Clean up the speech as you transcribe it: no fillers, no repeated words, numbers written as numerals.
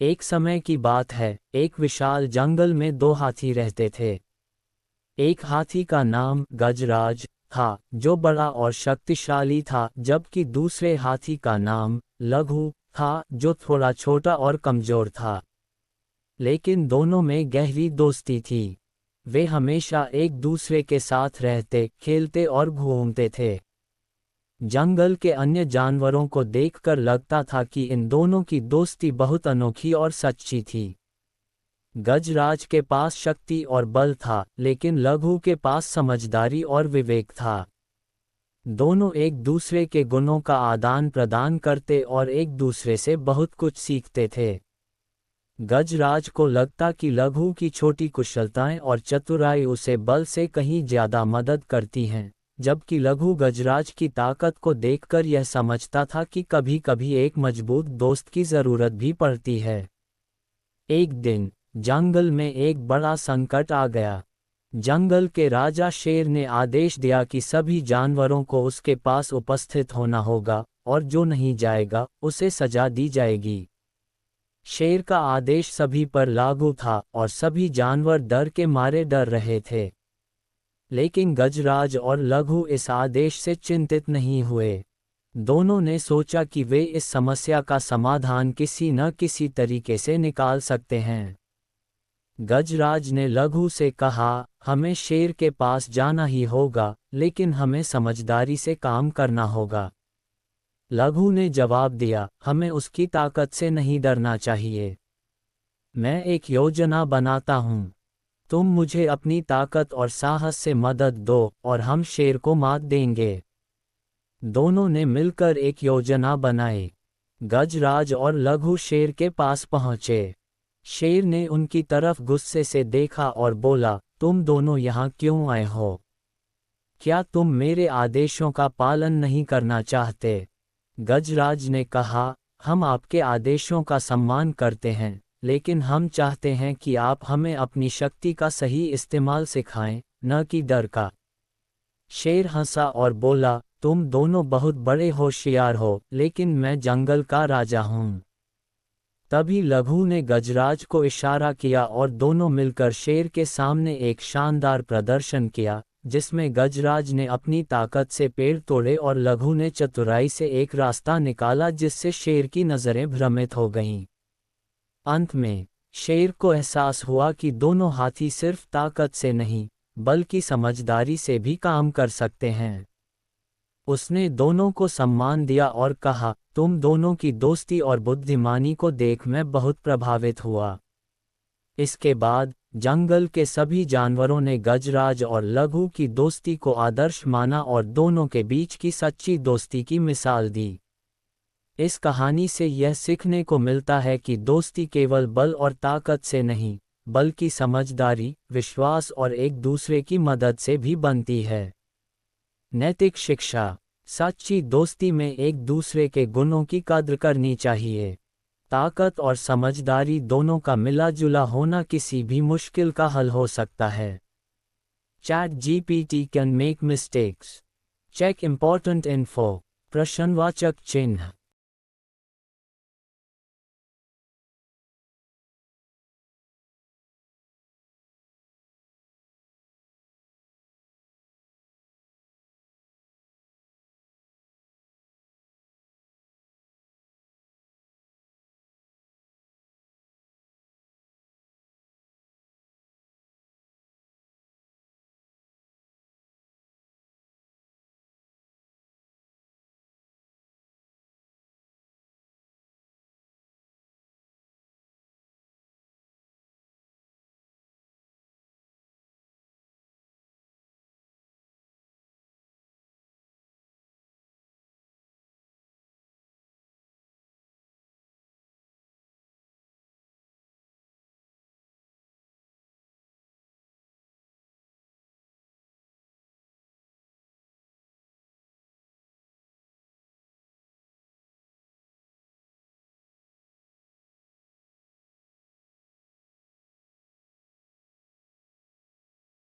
एक समय की बात है, एक विशाल जंगल में दो हाथी रहते थे। एक हाथी का नाम गजराज था, जो बड़ा और शक्तिशाली था, जबकि दूसरे हाथी का नाम लघु था, जो थोड़ा छोटा और कमजोर था। लेकिन दोनों में गहरी दोस्ती थी। वे हमेशा एक दूसरे के साथ रहते, खेलते और घूमते थे। जंगल के अन्य जानवरों को देखकर लगता था कि इन दोनों की दोस्ती बहुत अनोखी और सच्ची थी। गजराज के पास शक्ति और बल था, लेकिन लघु के पास समझदारी और विवेक था। दोनों एक दूसरे के गुणों का आदान प्रदान करते और एक दूसरे से बहुत कुछ सीखते थे। गजराज को लगता कि लघु की छोटी कुशलताएं और चतुराई उसे बल से कहीं ज्यादा मदद करती हैं, जबकि लघु गजराज की ताकत को देखकर यह समझता था कि कभी-कभी एक मजबूत दोस्त की जरूरत भी पड़ती है। एक दिन जंगल में एक बड़ा संकट आ गया। जंगल के राजा शेर ने आदेश दिया कि सभी जानवरों को उसके पास उपस्थित होना होगा, और जो नहीं जाएगा उसे सजा दी जाएगी। शेर का आदेश सभी पर लागू था और सभी जानवर डर के मारे डर रहे थे। लेकिन गजराज और लघु इस आदेश से चिंतित नहीं हुए। दोनों ने सोचा कि वे इस समस्या का समाधान किसी न किसी तरीके से निकाल सकते हैं। गजराज ने लघु से कहा, हमें शेर के पास जाना ही होगा, लेकिन हमें समझदारी से काम करना होगा। लघु ने जवाब दिया, हमें उसकी ताकत से नहीं डरना चाहिए। मैं एक योजना बनाता हूँ। तुम मुझे अपनी ताकत और साहस से मदद दो, और हम शेर को मात देंगे। दोनों ने मिलकर एक योजना बनाई। गजराज और लघु शेर के पास पहुँचे। शेर ने उनकी तरफ गुस्से से देखा और बोला, तुम दोनों यहाँ क्यों आए हो? क्या तुम मेरे आदेशों का पालन नहीं करना चाहते? गजराज ने कहा, हम आपके आदेशों का सम्मान करते हैं, लेकिन हम चाहते हैं कि आप हमें अपनी शक्ति का सही इस्तेमाल सिखाएं, न कि डर का। शेर हंसा और बोला, तुम दोनों बहुत बड़े होशियार हो, लेकिन मैं जंगल का राजा हूँ। तभी लघु ने गजराज को इशारा किया और दोनों मिलकर शेर के सामने एक शानदार प्रदर्शन किया, जिसमें गजराज ने अपनी ताकत से पेड़ तोड़े और लघु ने चतुराई से एक रास्ता निकाला जिससे शेर की नज़रें भ्रमित हो गईं। अंत में शेर को एहसास हुआ कि दोनों हाथी सिर्फ ताकत से नहीं, बल्कि समझदारी से भी काम कर सकते हैं। उसने दोनों को सम्मान दिया और कहा, तुम दोनों की दोस्ती और बुद्धिमानी को देख मैं बहुत प्रभावित हुआ। इसके बाद जंगल के सभी जानवरों ने गजराज और लघु की दोस्ती को आदर्श माना और दोनों के बीच की सच्ची दोस्ती की मिसाल दी। इस कहानी से यह सीखने को मिलता है कि दोस्ती केवल बल और ताकत से नहीं, बल्कि समझदारी, विश्वास और एक दूसरे की मदद से भी बनती है। नैतिक शिक्षा। सच्ची दोस्ती में एक दूसरे के गुणों की कद्र करनी चाहिए। ताकत और समझदारी दोनों का मिला-जुला होना किसी भी मुश्किल का हल हो सकता है। ChatGPT can make mistakes. Check important info. प्रश्नवाचक चिन्ह।